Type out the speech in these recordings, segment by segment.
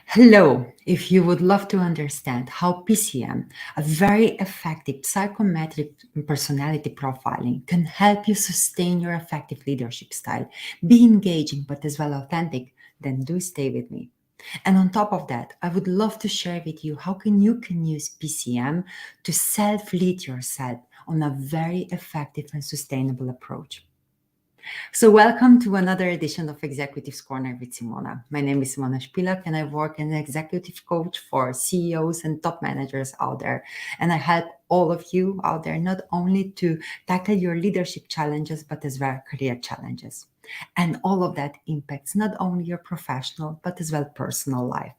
Hello, if you would love to understand how PCM, a very effective psychometric personality profiling, can help you sustain your effective leadership style, be engaging but as well authentic, then do stay with me. And on top of that, I would love to share with you how you can use PCM to self-lead yourself on a very effective and sustainable approach. So, welcome to another edition of Executives Corner with Simona. My name is Simona Spilak, and I work as an executive coach for CEOs and top managers out there. And I help all of you out there not only to tackle your leadership challenges, but as well career challenges. And all of that impacts not only your professional, but as well personal life.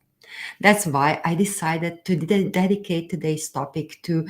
That's why I decided to dedicate today's topic to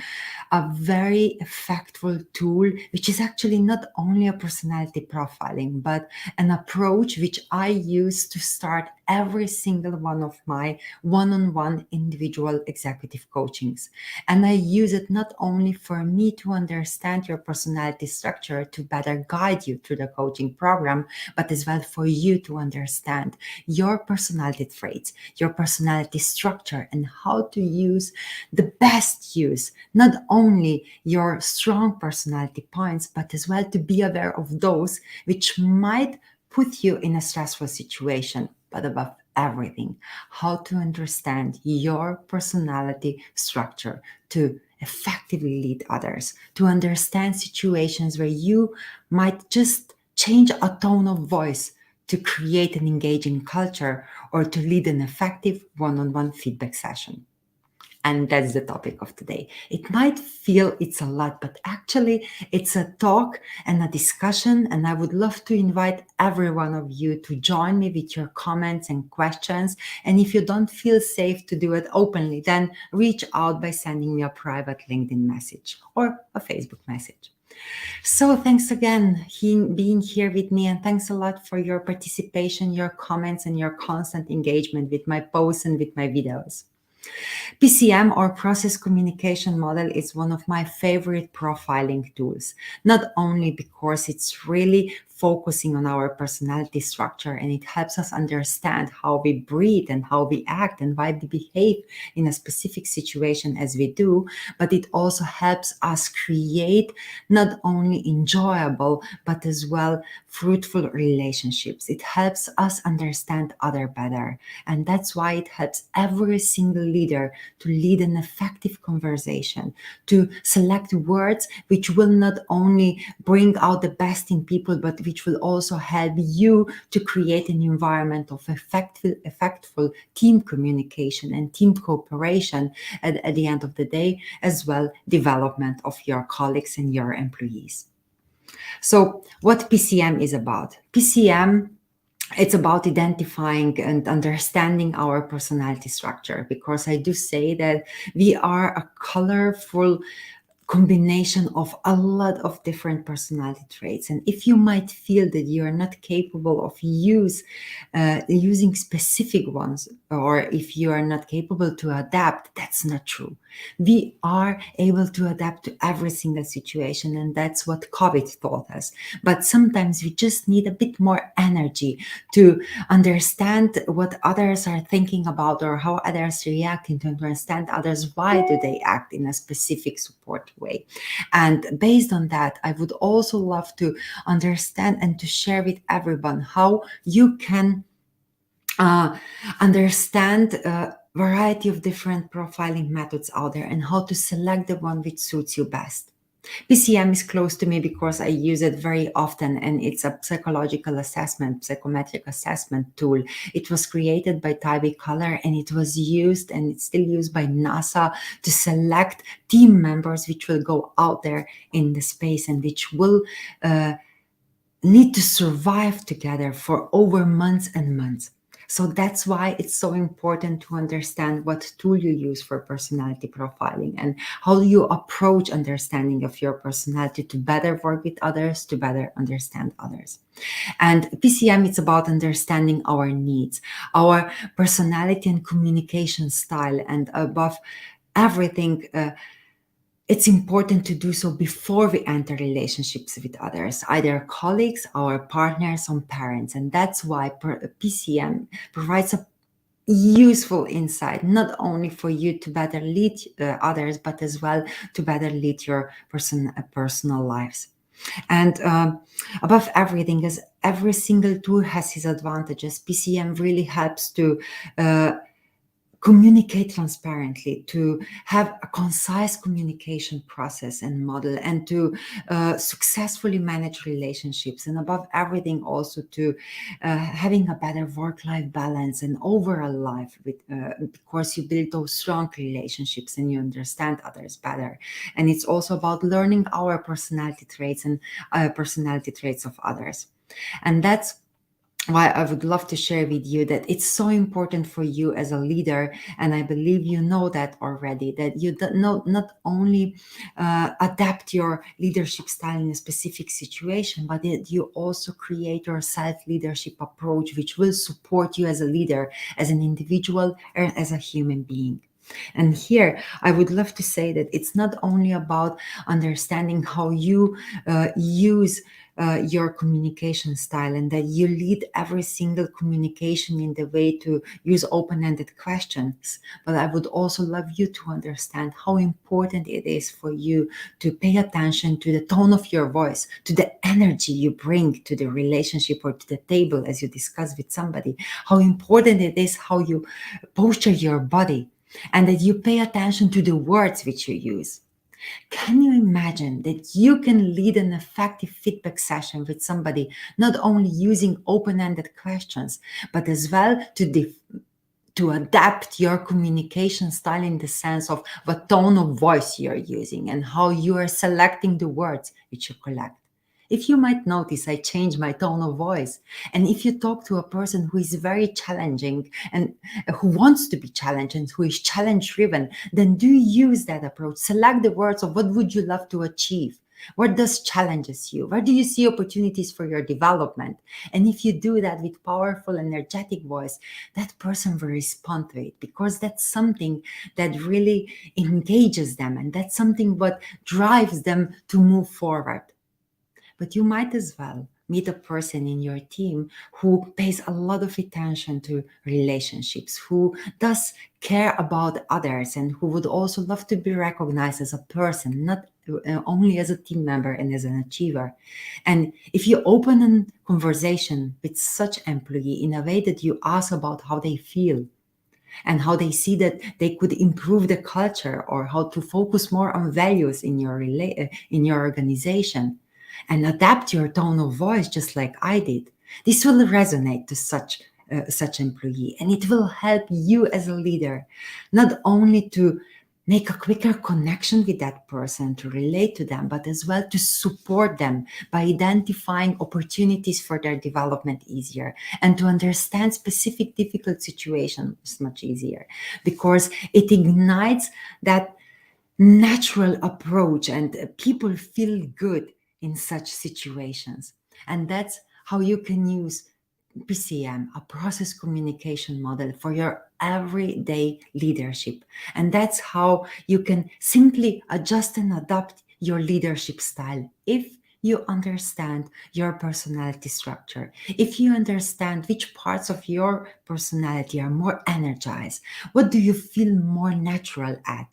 a very effective tool, which is actually not only a personality profiling, but an approach which I use to start every single one of my one-on-one individual executive coachings. And I use it not only for me to understand your personality structure to better guide you through the coaching program, but as well for you to understand your personality traits, your personality structure, and how to use the best use, not only your strong personality points, but as well to be aware of those which might put you in a stressful situation. But above everything, how to understand your personality structure to effectively lead others, to understand situations where you might just change a tone of voice to create an engaging culture or to lead an effective one-on-one feedback session. And that's the topic of today. It might feel it's a lot, but actually it's a talk and a discussion. And I would love to invite every one of you to join me with your comments and questions. And if you don't feel safe to do it openly, then reach out by sending me a private LinkedIn message or a Facebook message. So thanks again being here with me, and thanks a lot for your participation, your comments, and your constant engagement with my posts and with my videos. PCM, or process communication model, is one of my favorite profiling tools, not only because it's really focusing on our personality structure and it helps us understand how we breathe and how we act and why we behave in a specific situation as we do, but it also helps us create not only enjoyable but as well fruitful relationships. It helps us understand other better, and that's why it helps every single leader to lead an effective conversation, to select words which will not only bring out the best in people, but which will also help you to create an environment of effectful team communication and team cooperation at the end of the day, as well development of your colleagues and your employees. So what PCM is about? PCM, it's about identifying and understanding our personality structure, because I do say that we are a colorful combination of a lot of different personality traits. And if you might feel that you are not capable of using specific ones, or if you are not capable to adapt, that's not true. We are able to adapt to every single situation, and that's what COVID taught us. But sometimes we just need a bit more energy to understand what others are thinking about or how others reacting, to understand others, why do they act in a specific support way. And based on that, I would also love to understand and to share with everyone how you can understand a variety of different profiling methods out there and how to select the one which suits you best. PCM is close to me because I use it very often, and it's a psychological assessment, psychometric assessment tool. It was created by Tybee Color, and it was used and it's still used by NASA to select team members which will go out there in the space and which will need to survive together for over months and months. So that's why it's so important to understand what tool you use for personality profiling and how you approach understanding of your personality to better work with others, to better understand others. And PCM, it's about understanding our needs, our personality and communication style, and above everything, it's important to do so before we enter relationships with others, either colleagues, our partners, or parents. And that's why PCM provides a useful insight, not only for you to better lead others, but as well to better lead your personal lives. And above everything, as every single tool has its advantages, PCM really helps to communicate transparently, to have a concise communication process and model, and to successfully manage relationships. And above everything, also to having a better work-life balance and overall life, with, because you build those strong relationships and you understand others better. And it's also about learning our personality traits and personality traits of others. And that's why I would love to share with you that it's so important for you as a leader, and I believe you know that already, that you not only adapt your leadership style in a specific situation, but that you also create your self-leadership approach, which will support you as a leader, as an individual, and as a human being. And here, I would love to say that it's not only about understanding how you use your communication style, and that you lead every single communication in the way to use open-ended questions, but I would also love you to understand how important it is for you to pay attention to the tone of your voice, to the energy you bring to the relationship or to the table as you discuss with somebody, how important it is how you posture your body, and that you pay attention to the words which you use. Can you imagine that you can lead an effective feedback session with somebody, not only using open-ended questions, but as well to adapt your communication style in the sense of what tone of voice you're using and how you are selecting the words which you collect. If you might notice, I change my tone of voice. And if you talk to a person who is very challenging and who wants to be challenged and who is challenge driven, then do use that approach. Select the words of what would you love to achieve? What does challenges you? Where do you see opportunities for your development? And if you do that with powerful, energetic voice, that person will respond to it, because that's something that really engages them, and that's something what drives them to move forward. But you might as well meet a person in your team who pays a lot of attention to relationships, who does care about others, and who would also love to be recognized as a person, not only as a team member and as an achiever. And if you open a conversation with such employee in a way that you ask about how they feel and how they see that they could improve the culture, or how to focus more on values in your in your organization, and adapt your tone of voice just like I did, this will resonate to such employee, and it will help you as a leader not only to make a quicker connection with that person, to relate to them, but as well to support them by identifying opportunities for their development easier, and to understand specific difficult situations much easier, because it ignites that natural approach, and people feel good in such situations. And that's how you can use PCM, a process communication model, for your everyday leadership. And that's how you can simply adjust and adapt your leadership style if you understand your personality structure, if you understand which parts of your personality are more energized, what do you feel more natural at,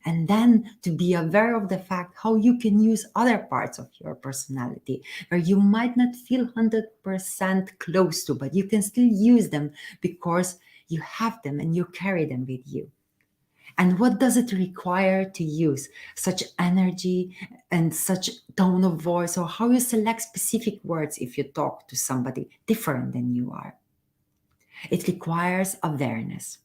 and then to be aware of the fact how you can use other parts of your personality where you might not feel 100% close to, but you can still use them because you have them and you carry them with you. And what does it require to use such energy and such tone of voice, or how you select specific words if you talk to somebody different than you are? It requires awareness.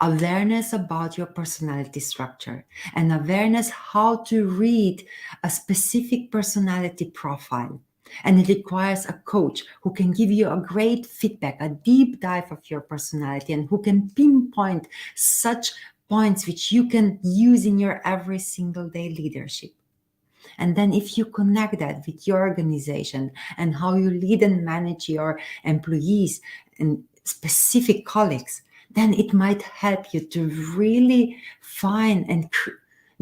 Awareness about your personality structure, and awareness how to read a specific personality profile. And it requires a coach who can give you a great feedback, a deep dive of your personality, and who can pinpoint such points which you can use in your every single day leadership. And then if you connect that with your organization and how you lead and manage your employees and specific colleagues, then it might help you to really find and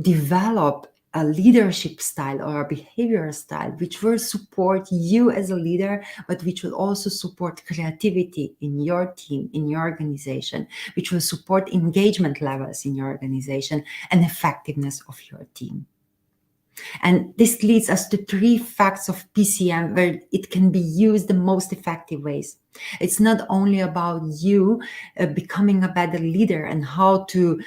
develop a leadership style or a behavioral style which will support you as a leader, but which will also support creativity in your team, in your organization, which will support engagement levels in your organization and effectiveness of your team. And this leads us to three facts of PCM where it can be used the most effective ways. It's not only about you becoming a better leader and how to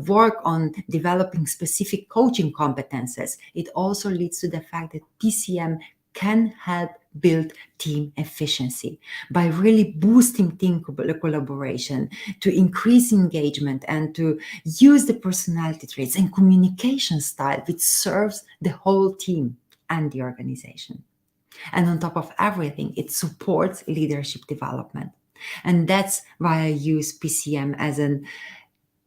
work on developing specific coaching competences. It also leads to the fact that PCM can help build team efficiency by really boosting team collaboration, to increase engagement, and to use the personality traits and communication style which serves the whole team and the organization. And on top of everything, it supports leadership development. And that's why I use PCM as an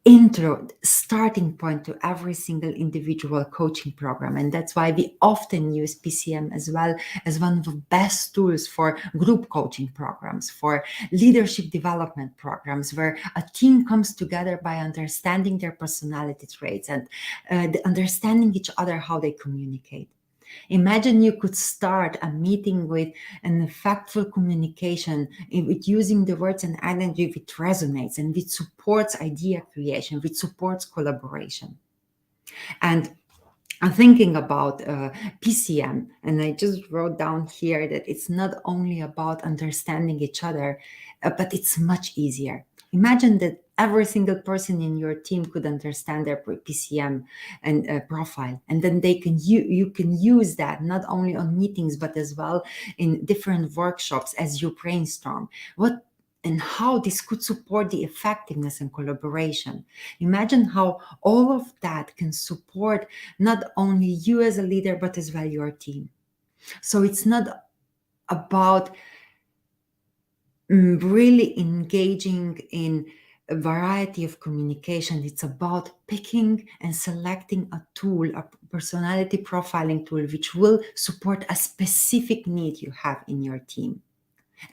intro starting point to every single individual coaching program. And that's why we often use PCM as well as one of the best tools for group coaching programs, for leadership development programs, where a team comes together by understanding their personality traits and understanding each other, how they communicate. Imagine you could start a meeting with an effectful communication with using the words and energy which resonates and which supports idea creation, which supports collaboration. And I'm thinking about PCM, and I just wrote down here that it's not only about understanding each other, but it's much easier. Imagine that every single person in your team could understand their PCM and profile, and then you can use that not only on meetings but as well in different workshops as you brainstorm what and how this could support the effectiveness and collaboration. Imagine how all of that can support not only you as a leader but as well your team. So it's not about really engaging in a variety of communication. It's about picking and selecting a tool, a personality profiling tool, which will support a specific need you have in your team.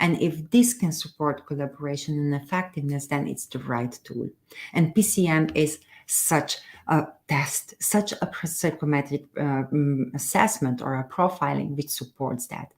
And if this can support collaboration and effectiveness, then it's the right tool. And PCM is such a test, such a psychometric assessment or a profiling which supports that.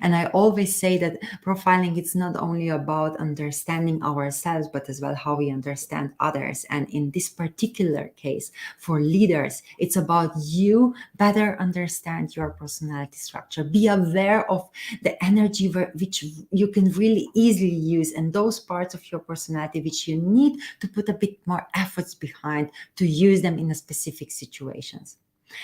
And I always say that profiling is not only about understanding ourselves, but as well how we understand others. And in this particular case, for leaders, it's about you better understand your personality structure. Be aware of the energy which you can really easily use, and those parts of your personality which you need to put a bit more efforts behind to use them in a specific situations.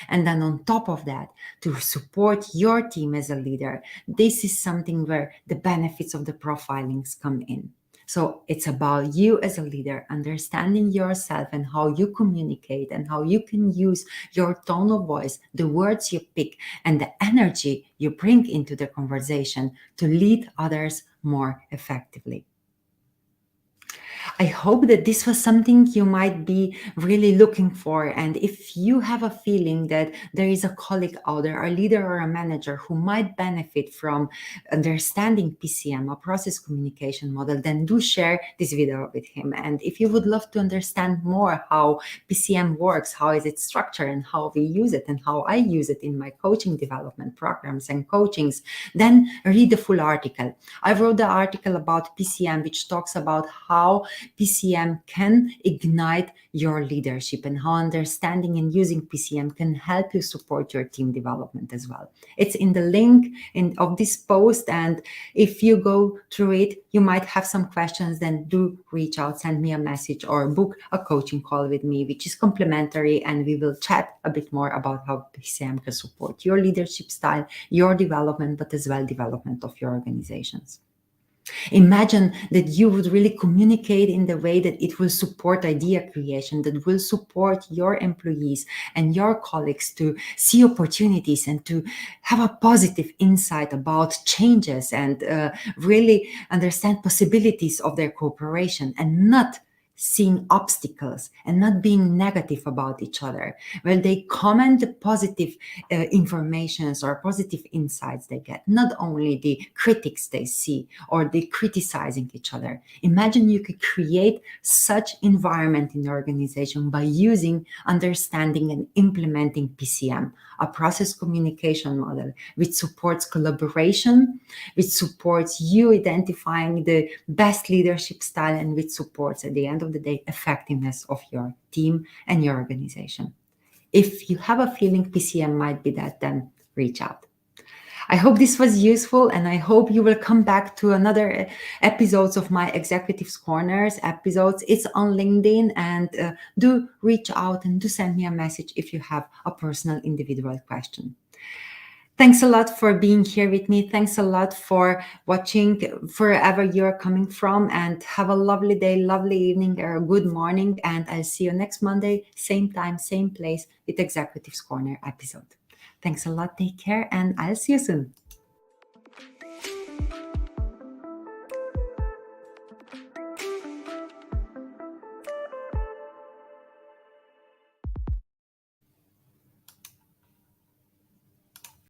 And then on top of that, to support your team as a leader, this is something where the benefits of the profilings come in. So it's about you as a leader, understanding yourself and how you communicate and how you can use your tone of voice, the words you pick, and the energy you bring into the conversation to lead others more effectively. I hope that this was something you might be really looking for. And if you have a feeling that there is a colleague out there, a leader or a manager who might benefit from understanding PCM, a process communication model, then do share this video with him. And if you would love to understand more how PCM works, how is it structured, and how we use it, and how I use it in my coaching development programs and coachings, then read the full article. I wrote the article about PCM, which talks about how PCM can ignite your leadership and how understanding and using PCM can help you support your team development as well. It's in the link of this post, and if you go through it, you might have some questions, then do reach out, send me a message, or book a coaching call with me, which is complimentary, and we will chat a bit more about how PCM can support your leadership style, your development, but as well development of your organizations. Imagine that you would really communicate in the way that it will support idea creation, that will support your employees and your colleagues to see opportunities and to have a positive insight about changes and really understand possibilities of their cooperation, and not seeing obstacles and not being negative about each other, where they comment the positive informations or positive insights they get, not only the critics they see or the criticizing each other. Imagine you could create such environment in the organization by using, understanding, and implementing PCM, a process communication model which supports collaboration, which supports you identifying the best leadership style, and which supports, at the end of the day, effectiveness of your team and your organization. If you have a feeling PCM might be that, then reach out. I hope this was useful, and I hope you will come back to another episodes of my Executives Corners episodes. It's on LinkedIn, and do reach out and do send me a message if you have a personal individual question. Thanks a lot for being here with me. Thanks a lot for watching wherever you're coming from, and have a lovely day, lovely evening, or good morning. And I'll see you next Monday, same time, same place with Executives Corner episode. Thanks a lot. Take care, and I'll see you soon.